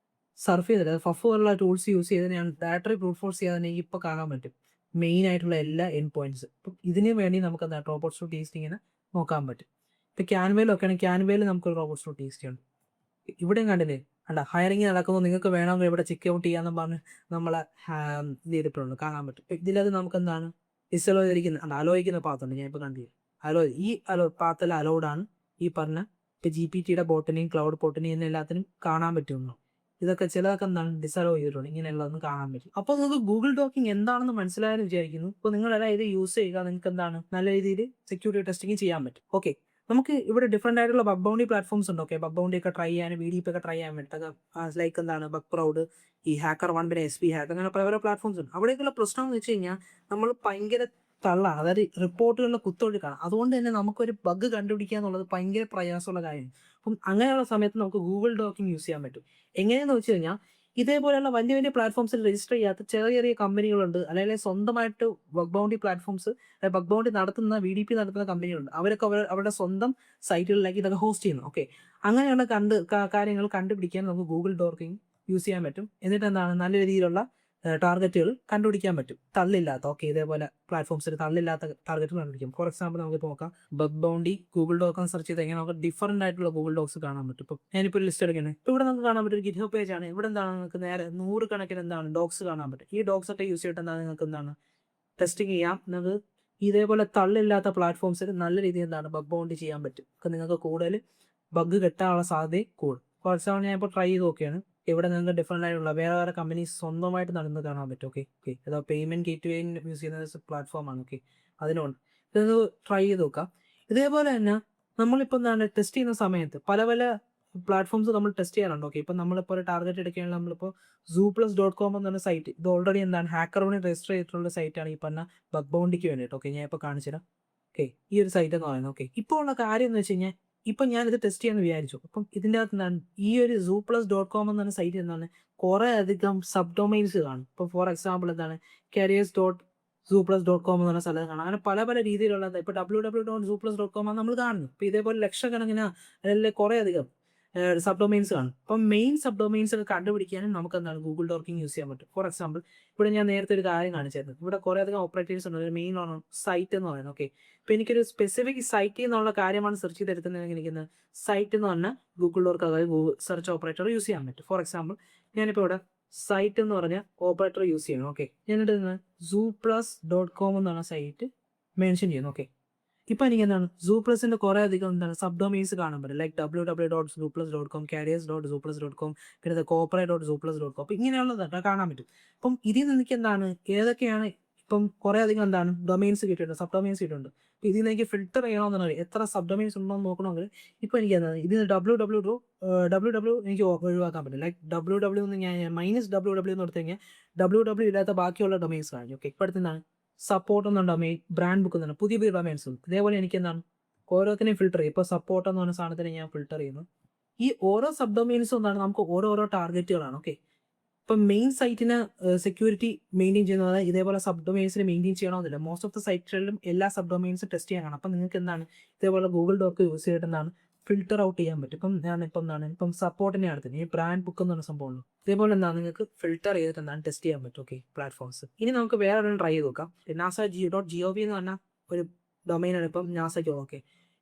[SPEAKER 1] സർഫ് ചെയ്തിട്ട് ഫഫ് പോലുള്ള ടൂൾസ് യൂസ് ചെയ്ത് ഞാൻ ഡയറക്ടറി ബ്രൂട്ട് ഫോഴ്സ് ചെയ്യാതെ എനിക്ക് ഇപ്പോൾ കാണാൻ പറ്റും മെയിൻ ആയിട്ടുള്ള എല്ലാ എൻഡ് പോയിന്റ്സ്. ഇപ്പം ഇതിന് വേണ്ടി നമുക്ക് എന്താ robots.txt ഇങ്ങനെ നോക്കാൻ പറ്റും. ഇപ്പം ക്യാൻവയിലൊക്കെ ആണെങ്കിൽ ക്യാൻവയിൽ നമുക്ക് robots.txt ഉണ്ട്. ഇവിടെയും കണ്ടില്ലേ അല്ല ഹയറിങ് നടക്കുന്നു, നിങ്ങൾക്ക് വേണമെങ്കിൽ ഇവിടെ ചെക്ക് ഔട്ട് ചെയ്യാന്ന് പറഞ്ഞ് നമ്മളെ ഇത് ചെയ്തിട്ടുണ്ട്, കാണാൻ പറ്റും. ഇതിലത് നമുക്ക് എന്താണ് ഡിസലോ ചെയ്തിരിക്കുന്നത് അല്ല അലോയിക്കുന്ന പാത്തുണ്ട്. ഞാൻ ഇപ്പോൾ കണ്ടില്ല ഈ പാത്തിൽ അലോഡാണ് ഈ പറഞ്ഞ ഇപ്പോൾ GPTയുടെ ബോട്ടിനെയും ക്ലൗഡ് ബോട്ടിനെയും എല്ലാത്തിനും കാണാൻ പറ്റുന്നു. ഇതൊക്കെ ചിലതൊക്കെ എന്താണ് ഡിസലോ ചെയ്തിട്ടുണ്ട്, ഇങ്ങനെയുള്ളതൊന്നും കാണാൻ പറ്റും. അപ്പോൾ നിങ്ങൾക്ക് ഗൂഗിൾ ഡോക്കിംഗ് എന്താണെന്ന് മനസ്സിലായെന്ന് വിചാരിക്കുന്നു. ഇപ്പോൾ നിങ്ങളെല്ലാം ഇത് യൂസ് ചെയ്യുക, നിങ്ങൾക്ക് എന്താണ് നല്ല രീതിയിൽ സെക്യൂരിറ്റി ടെസ്റ്റിംഗ് ചെയ്യാൻ പറ്റും. ഓക്കെ നമുക്ക് ഇവിടെ ഡിഫറെൻ്റ് ആയിട്ടുള്ള ബഗ് ബൗണ്ടി പ്ലാറ്റ്ഫോംസ് ഉണ്ട്. ഓക്കെ ബഗ് ബൗണ്ടി ഒക്കെ ട്രൈ ചെയ്യാൻ VDP ഒക്കെ ട്രൈ ചെയ്യാൻ വേണ്ടിയിട്ട് ലൈക്ക് എന്താണ് ബഗ് പ്രൗഡ്, ഈ HackerOne, പിന്നെ SP ഹാക്ക്, അങ്ങനെ പല പല പ്ലാറ്റ്ഫോംസ് ഉണ്ട്. അവിടേക്കുള്ള പ്രശ്നം എന്ന് വെച്ച് കഴിഞ്ഞാൽ നമ്മൾ ഭയങ്കര തള്ളാണ്, അതായത് റിപ്പോർട്ടുകളിലെ കുത്തൊഴുക്കാണ്. അതുകൊണ്ട് തന്നെ നമുക്കൊരു ബഗ് കണ്ടുപിടിക്കുക എന്നുള്ളത് ഭയങ്കര പ്രയാസമുള്ള കാര്യമാണ്. അപ്പം അങ്ങനെയുള്ള സമയത്ത് നമുക്ക് ഗൂഗിൾ ഡോക്കിംഗ് യൂസ് ചെയ്യാൻ പറ്റും. എങ്ങനെയെന്ന് വെച്ച് കഴിഞ്ഞാൽ ഇതേപോലെയുള്ള വലിയ വലിയ പ്ലാറ്റ്ഫോംസിൽ രജിസ്റ്റർ ചെയ്യാത്ത ചെറിയ ചെറിയ കമ്പനികളുണ്ട്, അല്ലെങ്കിൽ സ്വന്തമായിട്ട് bug bounty platforms bug bounty നടത്തുന്ന VDP നടത്തുന്ന കമ്പനികളുണ്ട്. അവരൊക്കെ അവരുടെ സ്വന്തം സൈറ്റുകളിലേക്ക് ഇതൊക്കെ ഹോസ്റ്റ് ചെയ്യുന്നു. ഓക്കെ അങ്ങനെയുള്ള കാര്യങ്ങൾ കണ്ടുപിടിക്കാൻ നമുക്ക് ഗൂഗിൾ ഡോക്കിംഗ് യൂസ് ചെയ്യാൻ പറ്റും. എന്നിട്ട് എന്താണ് നല്ല രീതിയിലുള്ള ടാർഗറ്റുകൾ കണ്ടുപിടിക്കാൻ പറ്റും. തള്ളില്ലാത്ത ഇതേപോലെ പ്ലാറ്റ്ഫോംസിൽ തള്ളില്ലാത്ത ടാർഗറ്റുകൾ കണ്ടുപിടിക്കും. ഫോർ എക്സാമ്പിൾ നമുക്ക് നോക്കാം, bug bounty Google docs search ചെയ്ത് കഴിഞ്ഞാൽ നമുക്ക് ഡിഫറൻ്റ് ആയിട്ടുള്ള ഗൂഗിൾ ഡോക്സ് കാണാൻ പറ്റും. ഇപ്പോൾ ഞാനിപ്പോൾ ഒരു ലിസ്റ്റ് എടുക്കുന്നത്, ഇപ്പോൾ ഇവിടെ നമുക്ക് കാണാൻ പറ്റും ഒരു ഗിറ്റ്ഹബ് പേജ് ആണ്. ഇവിടെ എന്താണ് നിങ്ങൾക്ക് നേരെ 100 കണക്കിന് ഡോക്സ് കാണാൻ പറ്റും. ഈ ഡോക്സ് ഒക്കെ യൂസ് ചെയ്തിട്ട് നിങ്ങൾക്ക് ടെസ്റ്റിംഗ് ചെയ്യാം. നിങ്ങൾക്ക് ഇതേപോലെ തള്ളില്ലാത്ത പ്ലാറ്റ്ഫോംസിൽ നല്ല രീതിയിൽ ബഗ് ബൗണ്ടി ചെയ്യാൻ പറ്റും. നിങ്ങൾക്ക് കൂടുതൽ ബഗ് കിട്ടാനുള്ള സാധ്യത കൂടും. ഫോർ എക്സാമ്പിൾ ഞാൻ ഇപ്പോൾ ട്രൈ ചെയ്ത് നോക്കിയാണ്. ഇവിടെ നിങ്ങൾക്ക് ഡിഫറൻ്റ് ആയിട്ടുള്ള വേറെ കമ്പനീസ് സ്വന്തമായിട്ട് നടന്ന് കാണാൻ പറ്റും. ഏതോ പേയ്മെൻറ്റ് ഗേറ്റ് വേ യൂസ് ചെയ്യുന്ന പ്ലാറ്റ്ഫോമാണ്. അതിനുണ്ട്. ഇത് ട്രൈ ചെയ്ത് നോക്കാം. ഇതേപോലെ തന്നെ നമ്മളിപ്പോൾ ടെസ്റ്റ് ചെയ്യുന്ന സമയത്ത് പല പ്ലാറ്റ്ഫോംസ് നമ്മൾ ടെസ്റ്റ് ചെയ്യാറുണ്ട്. ഇപ്പം നമ്മളിപ്പോൾ ഒരു ടാർഗറ്റ് എടുക്കുകയാണെങ്കിൽ നമ്മളിപ്പോൾ zooplus.com എന്ന സൈറ്റ്, ഇത് ഓൾറെഡി ഹാക്കറോണി രജിസ്റ്റർ ചെയ്തിട്ടുള്ള സൈറ്റാണ് ഈ പറഞ്ഞ ബഗ് ബൗണ്ടിക്ക് വേണ്ടിയിട്ട്. ഞാൻ ഇപ്പോൾ കാണിച്ചു തരാം. ഈ ഒരു സൈറ്റ് എന്ന് പറയുന്നത്. ഇപ്പോൾ ഉള്ള കാര്യം എന്ന് വെച്ച് കഴിഞ്ഞാൽ, ഇപ്പം ഞാനിത് ടെസ്റ്റ് ചെയ്യാമെന്ന് വിചാരിച്ചു. അപ്പം ഇതിൻ്റെ അകത്ത് ഈ ഒരു zooplus.com എന്ന സൈറ്റ് കുറേ അധികം സബ് ഡൊമൈൻസ് കാണും. ഇപ്പോൾ ഫോർ എക്സാമ്പിൾ careers.zooplus.com എന്ന സ്ഥലത്ത് കാണാം. അങ്ങനെ പല രീതിയിലുള്ള ഇപ്പോൾ www.zooplus.com ആണ് നമ്മൾ കാണുന്നത്. ഇപ്പോൾ ഇതേപോലെ ലക്ഷക്കണക്കിന് അല്ലെങ്കിൽ കുറേ അധികം സബ് ഡൊമൈൻസ് കാണും. അപ്പം മെയിൻ സബ് ഡൊമൈൻസ് ഒക്കെ കണ്ടുപിടിക്കാനും നമുക്ക് ഗൂഗിൾ ഡോർക്കിംഗ് യൂസ് ചെയ്യാൻ പറ്റും. ഫോർ എക്സാമ്പിൾ ഇവിടെ ഞാൻ നേരത്തെ ഒരു കാര്യം കാണിച്ചായിരുന്നു. ഇവിടെ കുറേ അധികം ഓപ്പറേറ്റേഴ്സ് ഉണ്ട്. ഒരു മെയിൻ ആണ് സൈറ്റ് എന്ന് പറയുന്നത്. ഇപ്പോൾ എനിക്കൊരു സ്പെസിഫിക് സൈറ്റ് എന്നുള്ള കാര്യമാണ് സെർച്ച് ചെയ്തെടുക്കുന്നതെങ്കിൽ എനിക്ക് സൈറ്റ് എന്ന് പറഞ്ഞാൽ ഗൂഗിൾ ഡോർക്ക്, അതായത് ഗൂഗിൾ സെർച്ച് ഓപ്പറേറ്റർ യൂസ് ചെയ്യാൻ പറ്റും. ഫോർ എക്സാമ്പിൾ ഞാനിപ്പോൾ ഇവിടെ സൈറ്റ് എന്ന് പറഞ്ഞ ഓപ്പറേറ്റർ യൂസ് ചെയ്യണം. ഞാനിട്ട് zooplus.com എന്നാണ് സൈറ്റ് മെൻഷൻ ചെയ്യുന്നത്. ഇപ്പം എനിക്ക് zooplus കുറേ അധികം സബ് ഡൊമൈൻസ് കാണാൻ പറ്റും. ലൈക്ക് www.zooplus.com, careers.zooplus.com, പിന്നെ corporate.zooplus.com. അപ്പം ഇങ്ങനെയുള്ളതൊക്കെ കാണാൻ പറ്റും. അപ്പം ഇതിൽ നിന്ന് എനിക്ക് ഏതൊക്കെയാണ് ഇപ്പം കുറേ അധികം ഡൊമൈൻസ് കിട്ടിയിട്ടുണ്ട്, സബ് ഡൊമൈൻസ് കിട്ടിയിട്ടുണ്ട്. അപ്പോൾ ഇതിൽ നിന്ന് എനിക്ക് ഫിൽറ്റർ ചെയ്യണമെന്നുണ്ടെങ്കിൽ എത്ര സബ് ഡൊമൈൻസ് ഉണ്ടോ എന്ന് നോക്കണമെങ്കിൽ ഇപ്പോൾ എനിക്ക് ഇതിന് www എനിക്ക് ഒഴിവാക്കാൻ പറ്റും. ലൈക്ക് www എന്ന് ഞാൻ -www എന്ന് എടുത്തു കഴിഞ്ഞാൽ www ഇല്ലാത്ത ബാക്കിയുള്ള ഡൊമൈൻസ് കാണും. ഇപ്പോൾ അടുത്ത് സപ്പോർട്ട് എന്ന ഡൊമൈൻ, ബ്രാൻഡ് ബുക്ക് എന്നാണ് പുതിയ ഡൊമൈൻസ് ഉണ്ട്. ഇതേപോലെ എനിക്ക് ഓരോത്തിനെയും ഫിൽറ്റർ ചെയ്യും. ഇപ്പോൾ സപ്പോർട്ട് എന്ന് പറഞ്ഞ സാധനത്തിനെ ഞാൻ ഫിൽറ്റർ ചെയ്യുന്നു. ഈ ഓരോ സബ് ഡൊമൈൻസും നമുക്ക് ഓരോ ടാർഗറ്റുകളാണ്. ഇപ്പം മെയിൻ സൈറ്റിന് സെക്യൂരിറ്റി മെയിൻറ്റെയിൻ ചെയ്യുന്നത് ഇതേപോലെ സബ് ഡൊമൈൻസിന് മെയിൻറ്റെയിൻ ചെയ്യണമെന്നില്ല. മോസ്റ്റ് ഓഫ് ദ സൈറ്റുകളിലും എല്ലാ സബ് ഡൊമൈൻസും ടെസ്റ്റ് ചെയ്യാനാണ്. അപ്പം നിങ്ങൾക്ക് ഇതേപോലെ ഗൂഗിൾ ഡോക്ക് യൂസ് ചെയ്തിട്ട് ഫിൽറ്റർ ഔട്ട് ചെയ്യാൻ പറ്റും. ഇപ്പം സപ്പോർട്ടിനെ അടുത്ത് ഈ ബ്രാൻഡ് ബുക്ക് എന്ന് പറഞ്ഞ സംഭവമുള്ളൂ. ഇതേപോലെ നിങ്ങൾക്ക് ഫിൽറ്റർ ചെയ്തിട്ട് ടെസ്റ്റ് ചെയ്യാൻ പറ്റും. പ്ലാറ്റ്ഫോംസ്. ഇനി നമുക്ക് വേറെ ഒരെണ്ണം ട്രൈ ചെയ്ത് നോക്കാം. NASA.gov എന്ന് പറഞ്ഞ ഒരു ഡൊമൈനാണ് ഇപ്പം നാസയ്ക്ക്.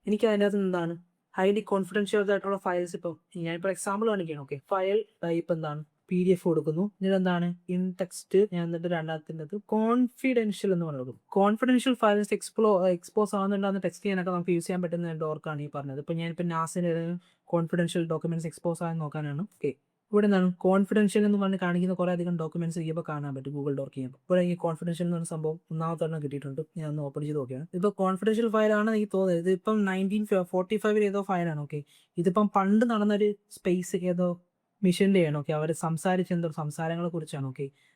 [SPEAKER 1] എനിക്ക് അതിൻ്റെ അകത്ത് ഹൈലി കോൺഫിഡൻഷ്യൽ ആയിട്ടുള്ള ഫയൽസ്. ഇപ്പം ഞാനിപ്പോൾ എക്സാമ്പിൾ കാണിക്കണം. ഫയൽ ടൈപ്പ് PDF കൊടുക്കുന്നു. ഇതിലെന്താണ് ഇൻ ടെക്സ്റ്റ്. ഞാൻ എന്നിട്ട് രണ്ടാമത്തിൻ്റെ കോൺഫിഡൻഷ്യൽ എന്ന് പറയുന്നത്. കോൺഫിഡൻഷ്യൽ ഫയൽസ് എക്സ്പോസ് ആവുന്നുണ്ടെന്ന് ടെക്സ്റ്റ് ചെയ്യാനൊക്കെ നമുക്ക് യൂസ് ചെയ്യാൻ പറ്റുന്ന ഡോർക്കാണ് ഈ പറഞ്ഞത്. ഇപ്പം ഞാനിപ്പോൾ നാസിൻ്റെ കോൺഫിഡൻഷ്യൽ ഡോക്യുമെന്റ്സ് എക്സ്പോസ് ആയെന്ന് നോക്കാനാണ്. ഇവിടെ കോൺഫിഡൻഷ്യൽ എന്ന് പറഞ്ഞ് കാണിക്കുന്ന കുറേ അധികം ഡോക്യുമെന്റ്സ് ചെയ്യുമ്പോൾ കാണാൻ പറ്റും ഗൂഗിൾ ഡോർക്ക് ചെയ്യുമ്പോൾ. ഇപ്പോൾ ഈ കോൺഫിഡൻഷ്യൽ എന്ന് പറഞ്ഞ സംഭവം ഒന്നാമത്തെ കിട്ടിയിട്ടുണ്ട്. ഞാൻ ഒന്ന് ഓപ്പൺ ചെയ്ത് നോക്കിയാണ്. ഇപ്പോൾ കോൺഫിഡൻഷ്യൽ ഫയലാണ് എനിക്ക് തോന്നുന്നത്. ഇതിപ്പം 1945 ഏതോ ഫയലാണ്. ഇതിപ്പം പണ്ട് നടന്നൊരു സ്പേസ് ഏതോ മിഷൻ്റെ ആണ്. അവർ സംസാരിച്ച സംസാരങ്ങളെ കുറിച്ചാണ്.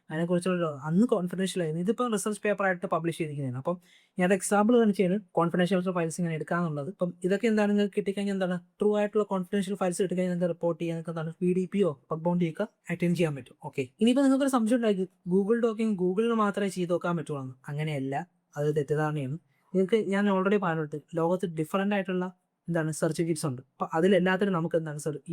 [SPEAKER 1] അതിനെക്കുറിച്ചുള്ള അന്ന് കോൺഫിഡൻഷ്യൽ ആയിരുന്നു. ഇതിപ്പം റിസർച്ച് പേപ്പറായിട്ട് പബ്ലിഷ് ചെയ്തിരിക്കുന്നതാണ്. അപ്പം ഞാൻ എക്സാമ്പിൾ കാണിച്ചാണ് കോൺഫിഡൻഷ്യൽ ഫയൽസ് ഇങ്ങനെ എടുക്കാന്നുള്ളത്. അപ്പം ഇതൊക്കെ നിങ്ങൾക്ക് കിട്ടിക്കഴിഞ്ഞാൽ ട്രൂ ആയിട്ടുള്ള കോൺഫിഡൻഷ്യൽ ഫയൽസ് കിട്ടിക്കഴിഞ്ഞാൽ നിങ്ങൾക്ക് റിപ്പോർട്ട് ചെയ്യാൻ PDPയോ ബഗ് ബൗണ്ടിയൊക്കെ അറ്റൻഡ് ചെയ്യാൻ പറ്റും. ഇനിയിപ്പോൾ നിങ്ങൾക്കൊരു സംശയം ഉണ്ടായി ഗൂഗിൾ ഡോക്കിംഗ് ഗൂഗിളിന് മാത്രമേ ചെയ്ത് നോക്കാൻ പറ്റുള്ളൂ. അങ്ങനെയല്ല, അത് തെറ്റിദ്ധാരണയാണ്. നിങ്ങൾക്ക് ഞാൻ ഓൾറെഡി പറഞ്ഞിട്ട് ലോകത്ത് ഡിഫറൻ്റ് ആയിട്ടുള്ള സെർച്ച് എഞ്ചിൻസ് ഉണ്ട്. അപ്പോൾ അതിലെല്ലാത്തിനും നമുക്ക്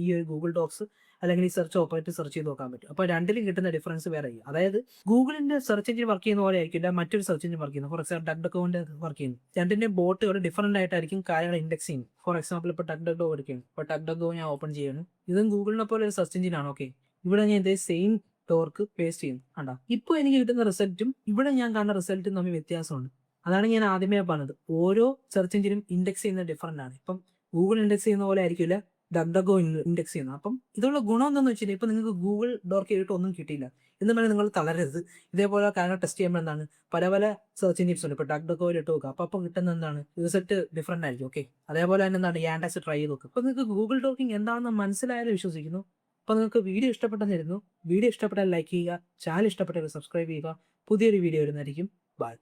[SPEAKER 1] ഈ ഒരു ഗൂഗിൾ ഡോക്സ് അല്ലെങ്കിൽ ഈ സെർച്ച് ഓപ്പറേറ്റർ സെർച്ച് ചെയ്ത് നോക്കാൻ പറ്റും. അപ്പോൾ രണ്ടിലും കിട്ടുന്ന ഡിഫറൻസ് വേറെ. അതായത് ഗൂഗിളിൻ്റെ സെർച്ച് എഞ്ചിൻ വർക്ക് ചെയ്യുന്ന പോലെ ആയിരിക്കില്ല മറ്റൊരു സെർച്ച് എഞ്ചിൻ വർക്ക് ചെയ്യുന്നത്. ഫോർ എക്സാമ്പിൾ DuckDuckGoന്റെ വർക്ക് ചെയ്യുന്നു. രണ്ടിൻ്റെ ബോട്ടുകൾ ഡിഫറൻ്റ് ആയിട്ടായിരിക്കും കാര്യങ്ങൾ ഇൻഡെക്സ് ചെയ്യുന്നത്. ഫോർ എക്സാമ്പിൾ ഇപ്പോൾ DuckDuckGo എടുക്കുകയാണ്. ഇപ്പോൾ DuckDuckGo ഞാൻ ഓപ്പൺ ചെയ്യുന്നു. ഇതും ഗൂഗിളിനെ പോലെ ഒരു സെർച്ച് എഞ്ചിനാണ്. ഇവിടെ ഞാൻ ഇതേ സെയിം ഡോർക്ക് പേസ്റ്റ് ചെയ്യുന്നു. കണ്ടോ? ഇപ്പോൾ എനിക്ക് കിട്ടുന്ന റിസൾട്ടും ഇവിടെ ഞാൻ കാണുന്ന റിസൾട്ടും തമ്മിൽ വ്യത്യാസമുണ്ട്. അതാണ് ഞാൻ ആദ്യമേ പറഞ്ഞത്. ഓരോ സെർച്ച് എഞ്ചിനും ഇൻഡെക്സ് ചെയ്യുന്നത് ഡിഫറൻ്റ് ആണ്. ഇപ്പം ഗൂഗിൾ ഇൻഡെക്സ് ചെയ്യുന്ന പോലെ ആയിരിക്കില്ല DuckDuckGo ഇൻഡെക്സ് ചെയ്യുന്നത്. അപ്പം ഇതുള്ള ഗുണം എന്താണെന്ന് വെച്ചാൽ ഇപ്പം നിങ്ങൾക്ക് ഗൂഗിൾ ഡോർക്ക് ചെയ്തിട്ട് ഒന്നും കിട്ടിയില്ല എന്ന് പറഞ്ഞാൽ നിങ്ങൾ തളരരുത്. ഇതേപോലെ കാര്യങ്ങൾ ടെസ്റ്റ് ചെയ്യുമ്പോൾ പല സെർച്ച് എഞ്ചിൻസ് ഉണ്ട്. ഇപ്പോൾ DuckDuckGoയിൽ ഇട്ട് നോക്കുക. അപ്പോൾ കിട്ടുന്ന റിസൾട്ട് ഡിഫറൻ്റ് ആയിരിക്കും. അതേപോലെ തന്നെ യാൻഡെക്സ് ട്രൈ ചെയ്ത് നോക്കുക. അപ്പോൾ നിങ്ങൾക്ക് ഗൂഗിൾ ഡോക്കിംഗ് എന്താണെന്ന് മനസ്സിലായാലും വിശ്വസിക്കുന്നു. അപ്പോൾ നിങ്ങൾക്ക് വീഡിയോ ഇഷ്ടപ്പെട്ടെന്നിരുന്നു. വീഡിയോ ഇഷ്ടപ്പെട്ടാൽ ലൈക്ക് ചെയ്യുക. ചാനൽ ഇഷ്ടപ്പെട്ടാൽ സബ്സ്ക്രൈബ് ചെയ്യുക. പുതിയൊരു വീഡിയോ വരുന്നതായിരിക്കും. ബൈ.